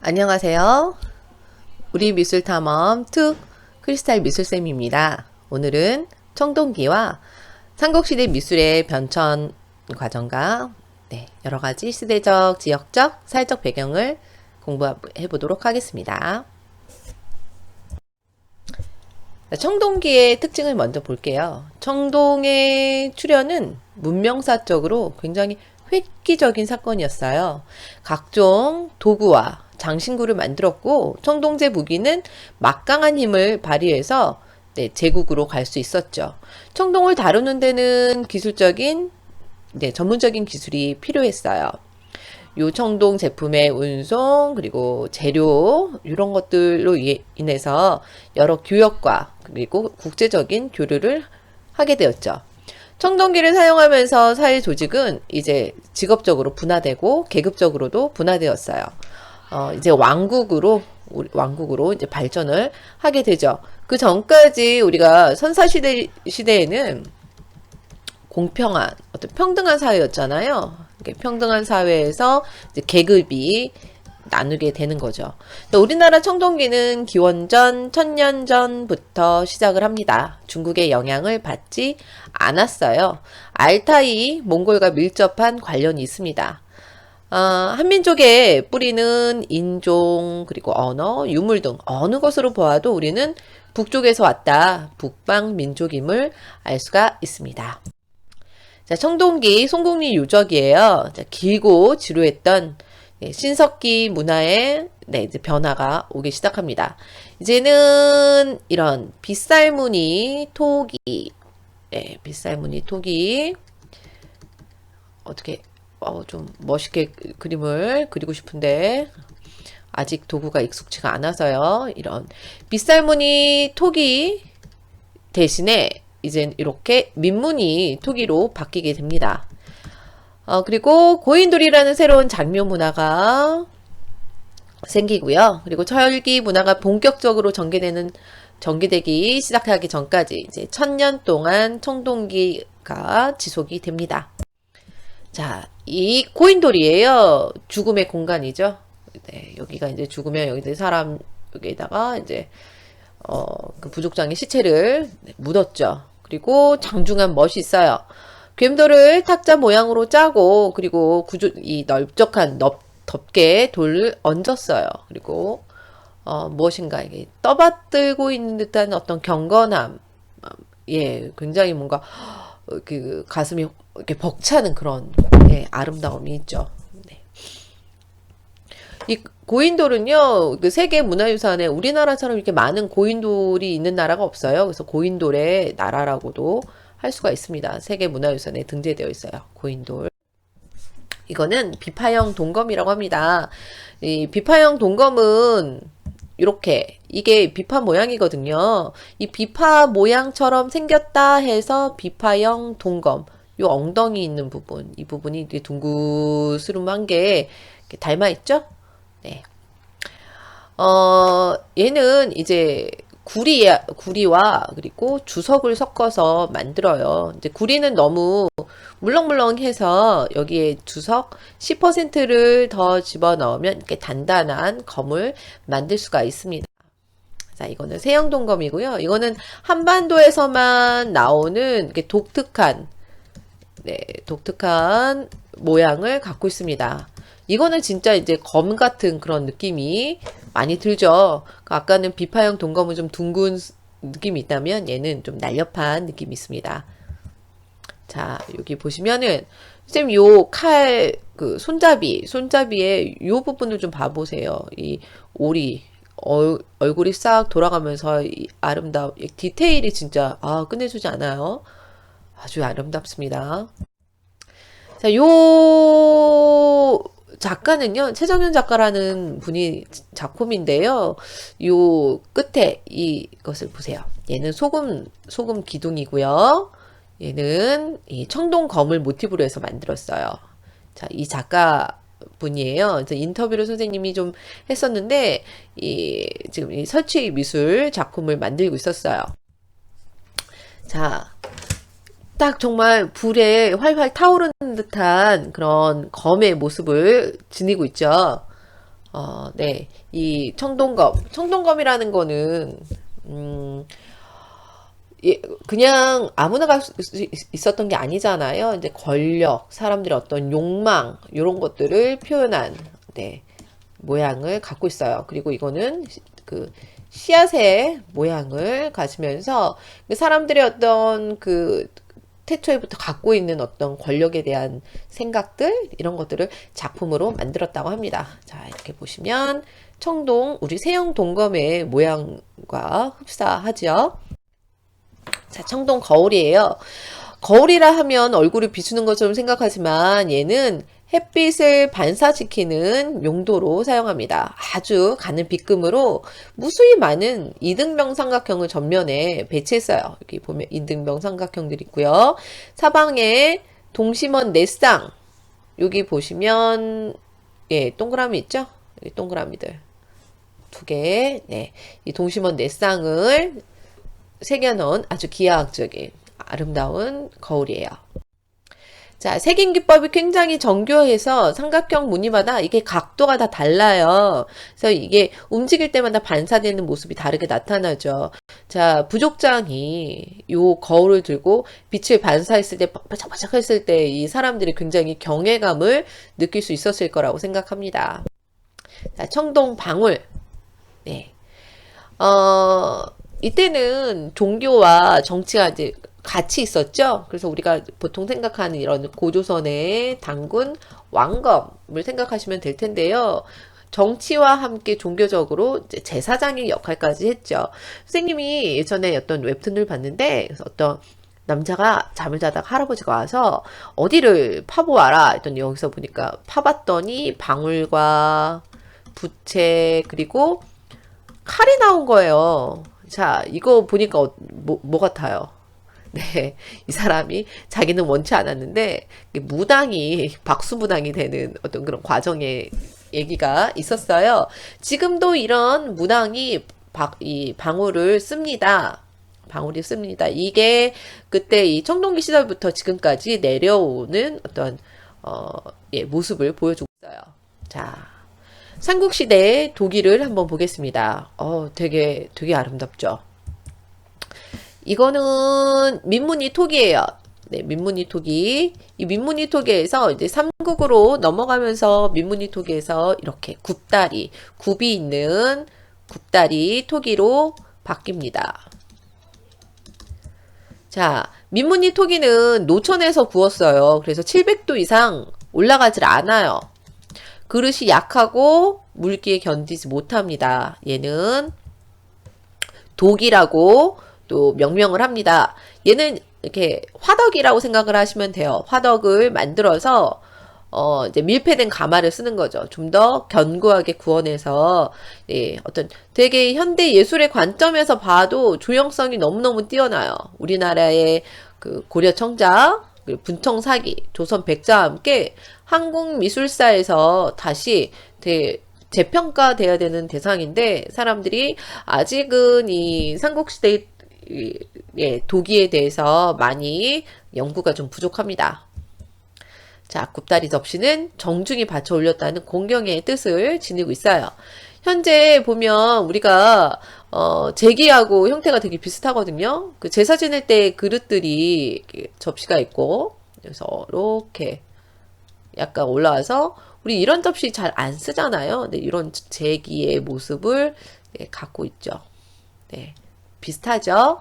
안녕하세요. 우리 미술탐험 2 크리스탈 미술쌤입니다. 오늘은 청동기와 삼국시대 미술의 변천 과정과 여러가지 시대적, 지역적, 사회적 배경을 공부해 보도록 하겠습니다. 청동기의 특징을 먼저 볼게요. 청동의 출현은 문명사적으로 굉장히 획기적인 사건이었어요. 각종 도구와 장신구를 만들었고 청동제 무기는 막강한 힘을 발휘해서 제국으로 갈 수 있었죠. 청동을 다루는 데는 기술적인 전문적인 기술이 필요했어요. 요 청동 제품의 운송 그리고 재료 이런 것들로 인해서 여러 교역과 그리고 국제적인 교류를 하게 되었죠. 청동기를 사용하면서 사회 조직은 이제 직업적으로 분화되고 계급적으로도 분화되었어요. 이제 왕국으로 이제 발전을 하게 되죠. 그 전까지 우리가 시대에는 공평한 어떤 평등한 사회였잖아요. 평등한 사회에서 이제 계급이 나누게 되는 거죠. 우리나라 청동기는 기원전 1000년 전부터 시작을 합니다. 중국의 영향을 받지 않았어요. 알타이, 몽골과 밀접한 관련이 있습니다. 한민족의 뿌리는 인종, 그리고 언어, 유물 등 어느 것으로 보아도 우리는 북쪽에서 왔다, 북방 민족임을 알 수가 있습니다. 자, 청동기 송곡리 유적이에요. 자, 길고 지루했던 신석기 문화의 이제 변화가 오기 시작합니다. 이제는 이런 빗살무늬 토기, 빗살무늬 토기 어떻게 좀 멋있게 그림을 그리고 싶은데 아직 도구가 익숙치가 않아서요. 이런 빗살무늬 토기 대신에 이젠 이렇게 민무늬 토기로 바뀌게 됩니다. 그리고 고인돌이라는 새로운 장묘 문화가 생기고요. 그리고 철기 문화가 본격적으로 전개되기 시작하기 전까지 이제 1000년 동안 청동기가 지속이 됩니다. 자, 이 고인돌이에요. 죽음의 공간이죠. 여기가 이제 죽으면 여기 사람 여기에다가 이제 그 부족장의 시체를 묻었죠. 그리고 장중한 멋이 있어요. 괸돌을 탁자 모양으로 짜고 그리고 이 넓적한 덮개 돌을 얹었어요. 그리고 무엇인가 이게 떠받들고 있는 듯한 어떤 경건함, 굉장히 뭔가 그 가슴이 이렇게 벅차는 그런 아름다움이 있죠. 이 고인돌은요, 그 세계 문화유산에 우리나라처럼 이렇게 많은 고인돌이 있는 나라가 없어요. 그래서 고인돌의 나라라고도 할 수가 있습니다. 세계 문화유산에 등재되어 있어요. 고인돌. 이거는 비파형 동검이라고 합니다. 이 비파형 동검은 이렇게 이게 비파 모양이거든요. 이 비파 모양처럼 생겼다 해서 비파형 동검. 요 엉덩이 있는 부분, 이 부분이 이렇게 둥그스름한 게 닮아 있죠? 네. 얘는 이제 구리와 그리고 주석을 섞어서 만들어요. 이제 구리는 너무 물렁물렁해서 여기에 주석 10%를 더 집어넣으면 이렇게 단단한 검을 만들 수가 있습니다. 자, 이거는 세형동검이고요. 이거는 한반도에서만 나오는 이렇게 독특한 모양을 갖고 있습니다. 이거는 진짜 이제 검 같은 그런 느낌이 많이 들죠. 아까는 비파형 동검은 좀 둥근 느낌이 있다면 얘는 좀 날렵한 느낌이 있습니다. 자, 여기 보시면은 쌤 요 칼 그 손잡이의 요 부분을 좀 봐보세요. 이 오리 얼굴이 싹 돌아가면서 이 아름다운 디테일이 진짜 끝내주지 않아요. 아주 아름답습니다. 자, 요 작가는요, 최정현 작가라는 분이 작품인데요. 요 끝에 이것을 보세요. 얘는 소금 기둥이고요. 얘는 이 청동검을 모티브로 해서 만들었어요. 자, 이 작가 분이에요. 인터뷰를 선생님이 좀 했었는데, 지금 이 설치 미술 작품을 만들고 있었어요. 자, 딱 정말 불에 활활 타오르는 듯한 그런 검의 모습을 지니고 있죠. 네. 이 청동검이라는 거는, 음, 그냥 아무나 갈 수 있었던 게 아니잖아요. 이제 권력, 사람들의 어떤 욕망, 이런 것들을 표현한, 네, 모양을 갖고 있어요. 그리고 이거는 그 씨앗의 모양을 가지면서 그 사람들의 어떤 그 태초에부터 갖고 있는 어떤 권력에 대한 생각들, 이런 것들을 작품으로 만들었다고 합니다. 자, 이렇게 보시면 청동, 우리 세영 동검의 모양과 흡사하죠. 자, 청동 거울이에요. 거울이라 하면 얼굴을 비추는 것처럼 생각하지만 얘는 햇빛을 반사시키는 용도로 사용합니다. 아주 가는 빛금으로 무수히 많은 이등병 삼각형을 전면에 배치했어요. 여기 보면 이등병 삼각형들이 있고요. 사방에 동심원 넷쌍, 여기 보시면 예, 동그라미 있죠? 여기 동그라미들 두 개, 네, 이 동심원 넷쌍을 새겨놓은 아주 기하학적인 아름다운 거울이에요. 자, 색인기법이 굉장히 정교해서 삼각형 무늬마다 이게 각도가 다 달라요. 그래서 이게 움직일 때마다 반사되는 모습이 다르게 나타나죠. 자, 부족장이 요 거울을 들고 빛을 반사했을 때, 바짝바짝 했을 때 이 사람들이 굉장히 경외감을 느낄 수 있었을 거라고 생각합니다. 자, 청동 방울. 네. 이때는 종교와 정치가 이제 같이 있었죠. 그래서 우리가 보통 생각하는 이런 고조선의 단군 왕검을 생각하시면 될 텐데요. 정치와 함께 종교적으로 이제 제사장의 역할까지 했죠. 선생님이 예전에 어떤 웹툰을 봤는데 어떤 남자가 잠을 자다가 할아버지가 와서 어디를 파보아라 했더니 여기서 보니까 파봤더니 방울과 부채 그리고 칼이 나온 거예요. 자, 이거 보니까 뭐 같아요? 네, 이 사람이 자기는 원치 않았는데 무당이 박수무당이 되는 어떤 그런 과정의 얘기가 있었어요. 지금도 이런 무당이 이 방울을 씁니다. 방울이 씁니다. 이게 그때 이 청동기 시절부터 지금까지 내려오는 어떤 예, 모습을 보여주고 있어요. 자, 삼국시대 독일을 한번 보겠습니다. 되게 아름답죠. 이거는 민무늬 토기예요. 네, 민무늬 토기. 이 민무늬 토기에서 이제 삼국으로 넘어가면서 민무늬 토기에서 이렇게 굽이 있는 굽다리 토기로 바뀝니다. 자, 민무늬 토기는 노천에서 구웠어요. 그래서 700도 이상 올라가질 않아요. 그릇이 약하고 물기에 견디지 못합니다. 얘는 독이라고 또 명명을 합니다. 얘는 이렇게 화덕이라고 생각을 하시면 돼요. 화덕을 만들어서 이제 밀폐된 가마를 쓰는 거죠. 좀 더 견고하게 구워내서 예, 어떤 되게 현대 예술의 관점에서 봐도 조형성이 너무너무 뛰어나요. 우리나라의 그 고려 청자, 분청 사기, 조선 백자와 함께 한국 미술사에서 다시 재평가돼야 되는 대상인데 사람들이 아직은 이 삼국시대 예, 도기에 대해서 많이 연구가 좀 부족합니다. 자, 굽다리 접시는 정중히 받쳐 올렸다는 공경의 뜻을 지니고 있어요. 현재 보면 우리가 제기하고 형태가 되게 비슷하거든요. 그 제사 지낼 때 그릇들이 접시가 있고 그래서 이렇게 약간 올라와서 우리 이런 접시 잘 안 쓰잖아요. 근데 이런 제기의 모습을 네, 갖고 있죠. 네, 비슷하죠.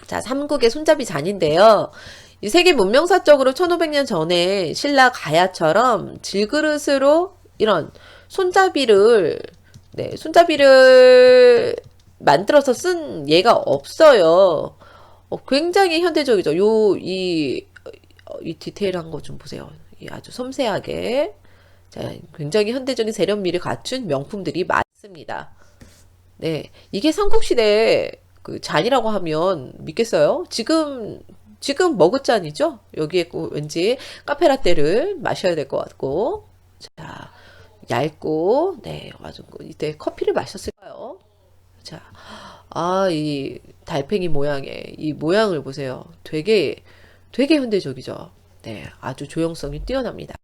자, 삼국의 손잡이 잔인데요. 이 세계 문명사적으로 1500년 전에 신라 가야처럼 질그릇으로 이런 손잡이를 만들어서 쓴 예가 없어요. 굉장히 현대적이죠. 이 디테일한 거 좀 보세요. 아주 섬세하게. 자, 굉장히 현대적인 세련미를 갖춘 명품들이 많습니다. 네. 이게 삼국시대 그 잔이라고 하면 믿겠어요? 지금 머그잔이죠? 여기에 왠지 카페라떼를 마셔야 될 것 같고. 자, 얇고, 네, 아주 이때 커피를 마셨을까요? 자, 이 달팽이 모양의 이 모양을 보세요. 되게 현대적이죠. 네, 아주 조형성이 뛰어납니다.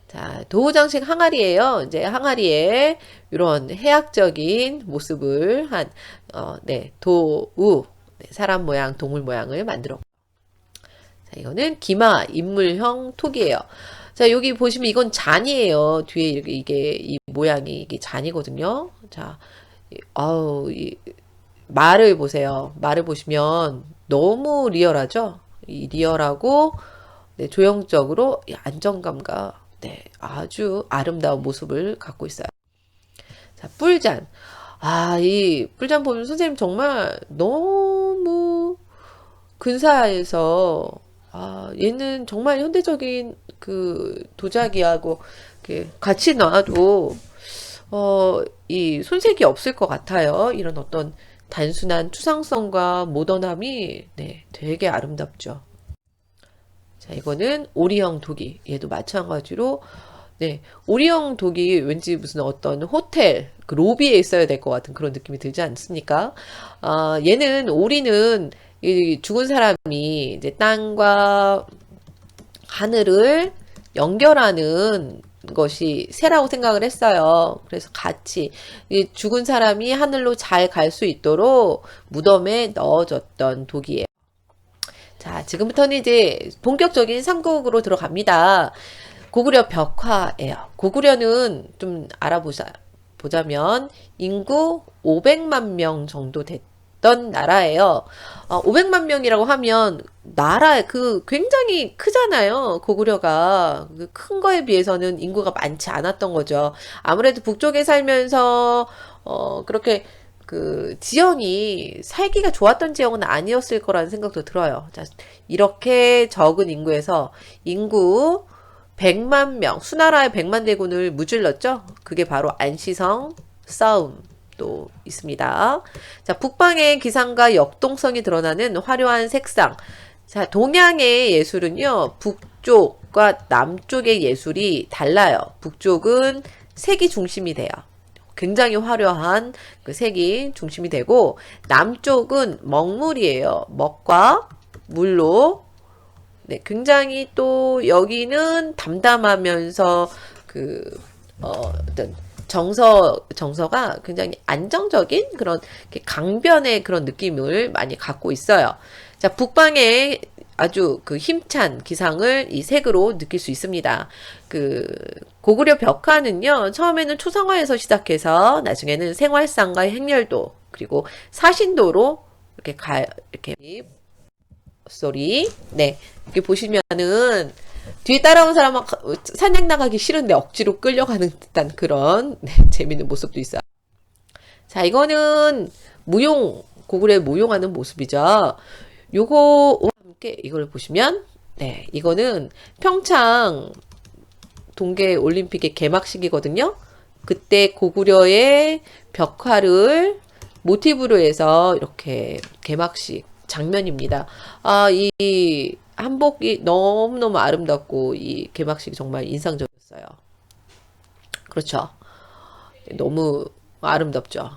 자, 도우장식 항아리예요. 이제 항아리에 이런 해학적인 모습을 한 네, 도우 네, 사람 모양, 동물 모양을 만들어. 자, 이거는 기마 인물형 톡이에요. 자, 여기 보시면 이건 잔이에요. 뒤에 이게 이 모양이 이게 잔이거든요. 자, 아우 이 말을 보세요. 말을 보시면 너무 리얼하죠? 이 리얼하고 네, 조형적으로 이 안정감과 네, 아주 아름다운 모습을 갖고 있어요. 자, 뿔잔. 아, 이 뿔잔 보면 선생님 정말 너무 근사해서 아, 얘는 정말 현대적인 그 도자기하고 같이 놔도 이 손색이 없을 것 같아요. 이런 어떤 단순한 추상성과 모던함이 네, 되게 아름답죠. 자, 이거는 오리형 도기. 얘도 마찬가지로 네, 오리형 독이 왠지 무슨 어떤 호텔 그 로비에 있어야 될 것 같은 그런 느낌이 들지 않습니까? 얘는 오리는 이 죽은 사람이 이제 땅과 하늘을 연결하는 것이 새라고 생각을 했어요. 그래서 같이 이 죽은 사람이 하늘로 잘 갈 수 있도록 무덤에 넣어줬던 독이에요. 자, 지금부터는 이제 본격적인 삼국으로 들어갑니다. 고구려 벽화예요. 고구려는 좀 보자면 인구 500만 명 정도 됐던 나라예요. 500만 명이라고 하면 나라 굉장히 크잖아요. 고구려가 큰 거에 비해서는 인구가 많지 않았던 거죠. 아무래도 북쪽에 살면서 그렇게 지형이 살기가 좋았던 지형은 아니었을 거라는 생각도 들어요. 자, 이렇게 적은 인구에서 인구 100만 명, 수나라의 100만 대군을 무질렀죠? 그게 바로 안시성 싸움도 있습니다. 자, 북방의 기상과 역동성이 드러나는 화려한 색상. 자, 동양의 예술은요, 북쪽과 남쪽의 예술이 달라요. 북쪽은 색이 중심이 돼요. 굉장히 화려한 그 색이 중심이 되고, 남쪽은 먹물이에요. 먹과 물로 네, 굉장히 또 여기는 담담하면서 어떤 정서가 굉장히 안정적인 그런 강변의 그런 느낌을 많이 갖고 있어요. 자, 북방의 아주 힘찬 기상을 이 색으로 느낄 수 있습니다. 고구려 벽화는요, 처음에는 초상화에서 시작해서 나중에는 생활상과 행렬도 그리고 사신도로 이렇게 소리. 네. 이렇게 보시면은 뒤에 따라온 사람은 사냥 나가기 싫은데 억지로 끌려가는 듯한 그런 네, 재밌는 모습도 있어요. 자, 이거는 고구려에 무용하는 모습이죠. 요거와 함께 이걸 보시면 네, 이거는 평창 동계 올림픽의 개막식이거든요. 그때 고구려의 벽화를 모티브로 해서 이렇게 개막식 장면입니다. 이 한복이 너무너무 아름답고 이 개막식이 정말 인상적이었어요. 그렇죠. 너무 아름답죠.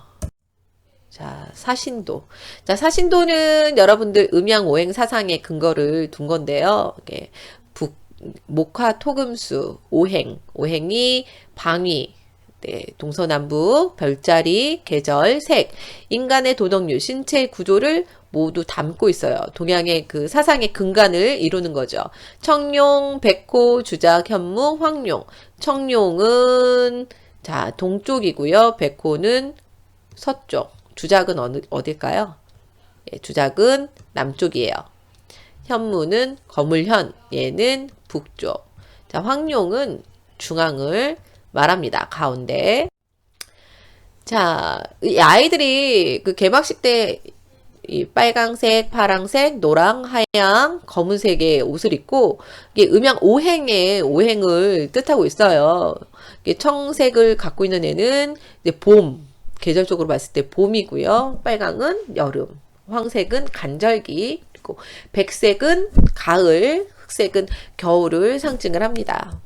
자, 사신도. 자, 사신도는 여러분들 음양오행 사상의 근거를 둔 건데요. 목화 토금수 오행이 방위, 네, 동서남북, 별자리, 계절, 색, 인간의 도덕률, 신체 구조를 모두 담고 있어요. 동양의 사상의 근간을 이루는 거죠. 청룡, 백호, 주작, 현무, 황룡. 청룡은 자 동쪽이고요. 백호는 서쪽. 주작은 어딜까요? 예, 주작은 남쪽이에요. 현무는 거물현, 얘는 북쪽. 자, 황룡은 중앙을 말합니다. 가운데. 자, 이 아이들이 개막식 때 이 빨강색, 파랑색, 노랑, 하양, 검은색의 옷을 입고 이게 음양 오행을 뜻하고 있어요. 이게 청색을 갖고 있는 애는 이제 봄, 계절적으로 봤을 때 봄이고요. 빨강은 여름, 황색은 간절기, 그리고 백색은 가을, 흑색은 겨울을 상징을 합니다.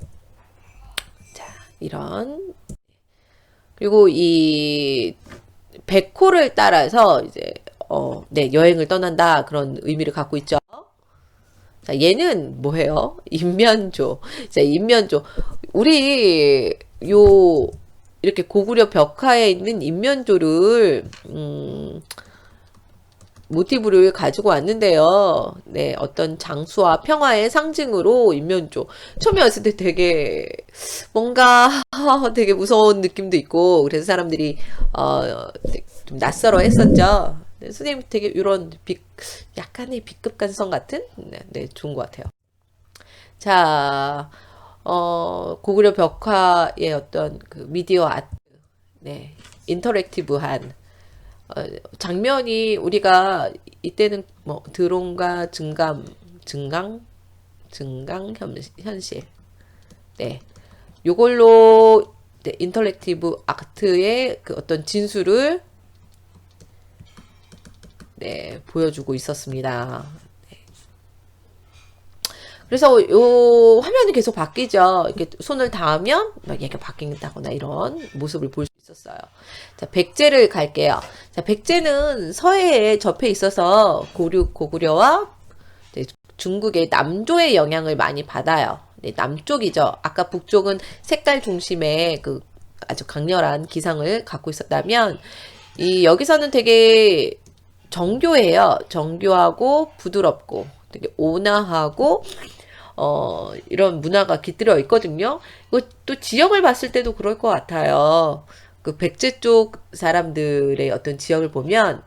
자, 이런. 그리고 이 백호를 따라서 이제 네, 여행을 떠난다 그런 의미를 갖고 있죠. 자, 얘는 뭐예요? 인면조. 자, 인면조. 우리 요 이렇게 고구려 벽화에 있는 인면조를 모티브를 가지고 왔는데요. 네, 어떤 장수와 평화의 상징으로 인면조. 처음에 왔을 때 되게 뭔가 되게 무서운 느낌도 있고 그래서 사람들이 좀 낯설어 했었죠. 네, 선생님 되게 이런 약간의 B급 감성 같은 네, 좋은 것 같아요. 자, 고구려 벽화의 어떤 그 미디어 아트, 네, 인터랙티브한 장면이 우리가 이때는 뭐 드론과 증강 현실, 네, 요걸로 네, 인터랙티브 아트의 그 어떤 진수를 네, 보여주고 있었습니다. 그래서 요 화면이 계속 바뀌죠. 이렇게 손을 닿으면 막 얘가 바뀐다거나 이런 모습을 볼 수 있었어요. 자, 백제를 갈게요. 자, 백제는 서해에 접해 있어서 고구려와 네, 중국의 남조의 영향을 많이 받아요. 네, 남쪽이죠. 아까 북쪽은 색깔 중심의 그 아주 강렬한 기상을 갖고 있었다면 이 여기서는 되게 정교해요. 정교하고 부드럽고 되게 온화하고 이런 문화가 깃들여 있거든요. 이거 또 지역을 봤을 때도 그럴 것 같아요. 그 백제 쪽 사람들의 어떤 지역을 보면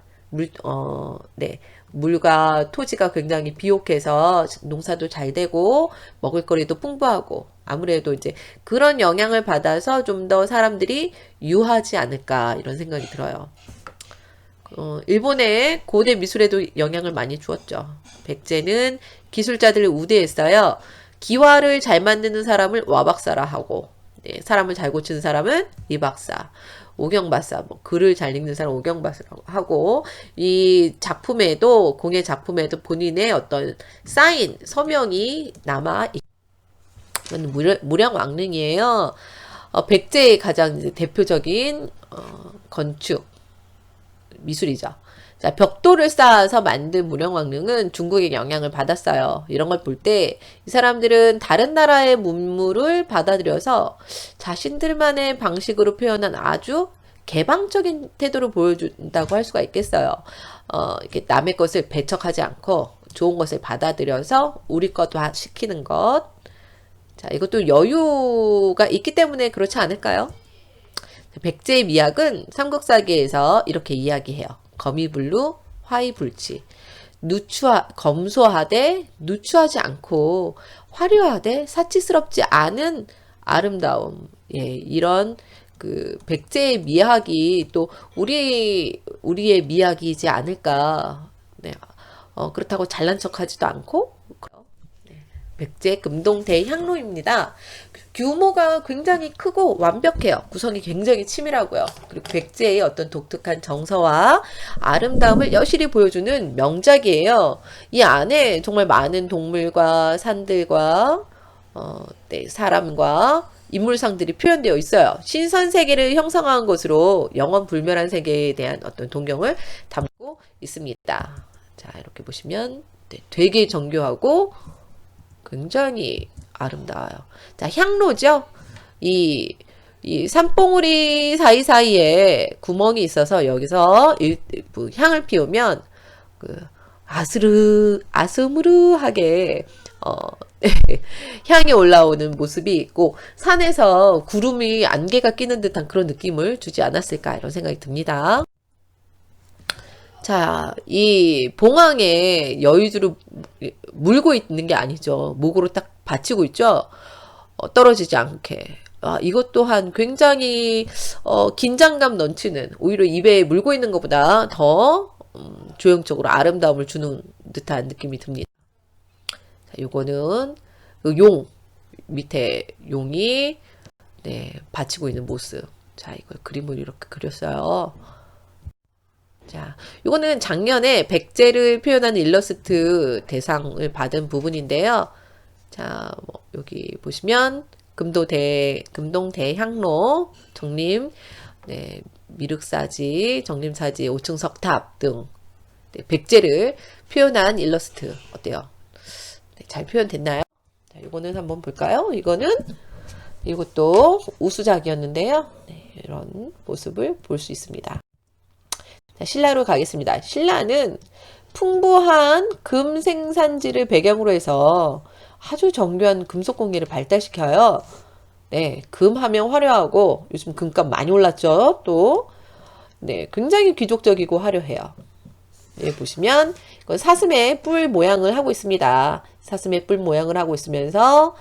네. 물과 토지가 굉장히 비옥해서 농사도 잘 되고 먹을거리도 풍부하고 아무래도 이제 그런 영향을 받아서 좀 더 사람들이 유하지 않을까 이런 생각이 들어요. 일본의 고대 미술에도 영향을 많이 주었죠. 백제는 기술자들을 우대했어요. 기와를 잘 만드는 사람을 와박사라 하고, 네, 사람을 잘 고치는 사람은 이박사, 오경박사, 뭐 글을 잘 읽는 사람 오경박사라고 하고, 이 작품에도 공예 작품에도 본인의 어떤 사인 서명이 남아 있는 무량왕릉이에요. 백제의 가장 이제 대표적인 건축 미술이죠. 자, 벽돌을 쌓아서 만든 무령왕릉은 중국의 영향을 받았어요. 이런 걸 볼 때 이 사람들은 다른 나라의 문물을 받아들여서 자신들만의 방식으로 표현한 아주 개방적인 태도를 보여준다고 할 수가 있겠어요. 이렇게 남의 것을 배척하지 않고 좋은 것을 받아들여서 우리 것도 시키는 것. 자, 이것도 여유가 있기 때문에 그렇지 않을까요? 백제의 미학은 삼국사기에서 이렇게 이야기해요. 거미불루, 화이불치. 검소하되 누추하지 않고 화려하되 사치스럽지 않은 아름다움. 예, 이런 그 백제의 미학이 또 우리의 미학이지 않을까. 네. 그렇다고 잘난 척하지도 않고 백제 금동대 향로입니다. 규모가 굉장히 크고 완벽해요. 구성이 굉장히 치밀하고요. 그리고 백제의 어떤 독특한 정서와 아름다움을 여실히 보여주는 명작이에요. 이 안에 정말 많은 동물과 산들과 네, 사람과 인물상들이 표현되어 있어요. 신선 세계를 형성한 것으로 영원 불멸한 세계에 대한 어떤 동경을 담고 있습니다. 자, 이렇게 보시면 네, 되게 정교하고 굉장히 아름다워요. 자, 향로죠? 이 산봉우리 사이사이에 구멍이 있어서 여기서 향을 피우면 그 아스무르하게 향이 올라오는 모습이 있고 산에서 구름이 안개가 끼는 듯한 그런 느낌을 주지 않았을까 이런 생각이 듭니다. 자, 이 봉황에 여의주를 물고 있는 게 아니죠. 목으로 딱 받치고 있죠. 떨어지지 않게. 이것 또한 굉장히 긴장감 넘치는 오히려 입에 물고 있는 것보다 더 조형적으로 아름다움을 주는 듯한 느낌이 듭니다. 자, 요거는 용 밑에 용이 네, 받치고 있는 모습. 자, 이걸 그림을 이렇게 그렸어요. 자, 이거는 작년에 백제를 표현하는 일러스트 대상을 받은 부분인데요. 자, 뭐 여기 보시면 금동대향로, 정림, 네, 미륵사지, 정림사지, 5층 석탑 등 네, 백제를 표현한 일러스트 어때요? 네, 잘 표현됐나요? 자, 이거는 한번 볼까요? 이거는 이것도 우수작이었는데요. 네, 이런 모습을 볼 수 있습니다. 자, 신라로 가겠습니다. 신라는 풍부한 금 생산지를 배경으로 해서 아주 정교한 금속工艺를 발달시켜요. 네, 금 하면 화려하고 요즘 금값 많이 올랐죠. 또 네, 굉장히 귀족적이고 화려해요. 네, 보시면 이건 사슴의 뿔 모양을 하고 있습니다. 사슴의 뿔 모양을 하고 있으면서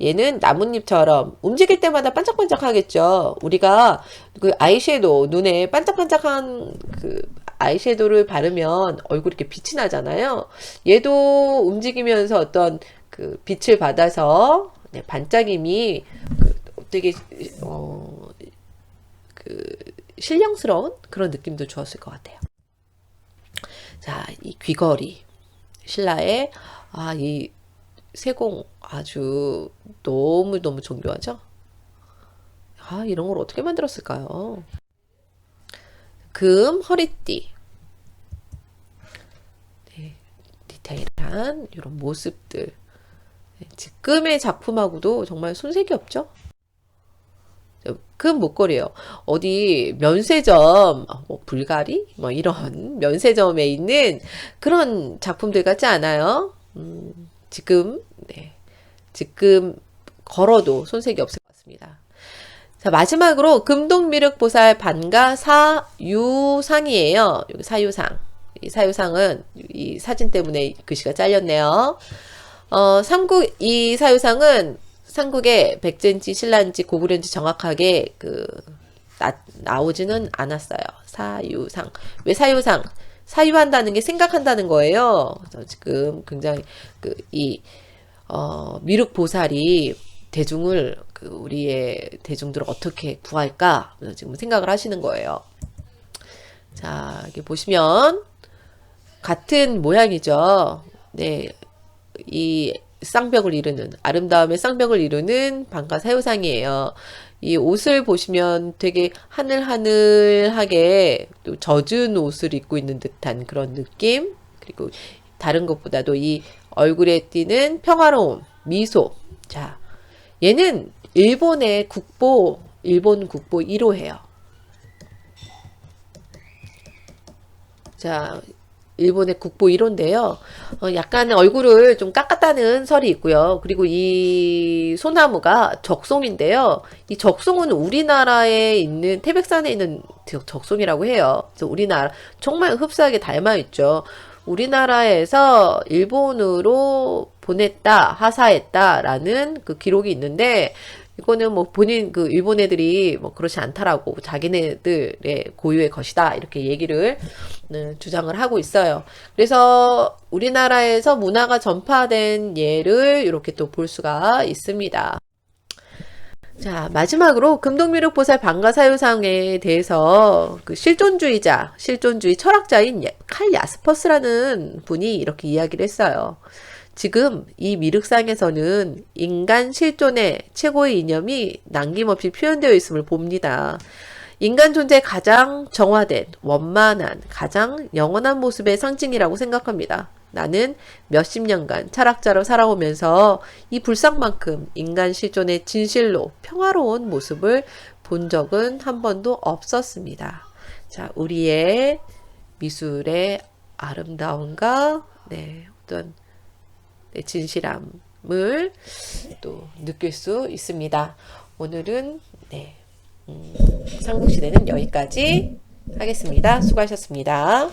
얘는 나뭇잎처럼 움직일 때마다 반짝반짝 하겠죠. 우리가 그 아이섀도우, 눈에 반짝반짝한 그 아이섀도우를 바르면 얼굴이 이렇게 빛이 나잖아요. 얘도 움직이면서 어떤 그 빛을 받아서 네, 반짝임이 되게 그 신령스러운 그런 느낌도 주었을 것 같아요. 자, 이 귀걸이 신라의 이 세공 아주 너무너무 정교하죠? 이런 걸 어떻게 만들었을까요? 금 허리띠. 네, 디테일한 이런 모습들. 네, 지금의 작품하고도 정말 손색이 없죠? 금 목걸이에요. 어디 면세점, 뭐 불가리? 뭐 이런 면세점에 있는 그런 작품들 같지 않아요? 지금, 네. 지금 걸어도 손색이 없을 것 같습니다. 자, 마지막으로 금동미륵보살 반가 사유상이에요. 여기 사유상. 이 사유상은 이 사진 때문에 글씨가 잘렸네요. 이 사유상은 삼국의 백제인지 신라인지 고구려인지 정확하게 나오지는 않았어요. 사유상. 왜 사유상? 사유한다는 게 생각한다는 거예요. 그래서 지금 굉장히 미륵 보살이 우리의 대중들을 어떻게 구할까? 지금 생각을 하시는 거예요. 자, 여기 보시면 같은 모양이죠. 네. 이 쌍벽을 이루는, 아름다움의 쌍벽을 이루는 반가 사유상이에요. 이 옷을 보시면 되게 하늘하늘하게 또 젖은 옷을 입고 있는 듯한 그런 느낌. 그리고 다른 것보다도 이 얼굴에 띄는 평화로움, 미소. 자, 얘는 일본 국보 1호예요. 자, 일본의 국보 1호인데요. 약간 얼굴을 좀 깎았다는 설이 있고요. 그리고 이 소나무가 적송인데요. 이 적송은 우리나라에 있는 태백산에 있는 적송이라고 해요. 그래서 우리나라 정말 흡사하게 닮아 있죠. 우리나라에서 일본으로 보냈다, 하사했다라는 그 기록이 있는데 이거는 뭐 본인 일본 애들이 뭐 그렇지 않다라고 자기네들의 고유의 것이다 이렇게 얘기를 주장을 하고 있어요. 그래서 우리나라에서 문화가 전파된 예를 이렇게 또 볼 수가 있습니다. 자, 마지막으로 금동미륵보살 반가사유상에 대해서 실존주의 철학자인 칼 야스퍼스라는 분이 이렇게 이야기를 했어요. 지금 이 미륵상에서는 인간 실존의 최고의 이념이 남김없이 표현되어 있음을 봅니다. 인간 존재의 가장 정화된, 원만한, 가장 영원한 모습의 상징이라고 생각합니다. 나는 몇십 년간 철학자로 살아오면서 이 불상만큼 인간 실존의 진실로 평화로운 모습을 본 적은 한 번도 없었습니다. 자, 우리의 미술의 아름다움과 어떤 진실함을 또 느낄 수 있습니다. 오늘은 삼국시대는 여기까지 하겠습니다. 수고하셨습니다.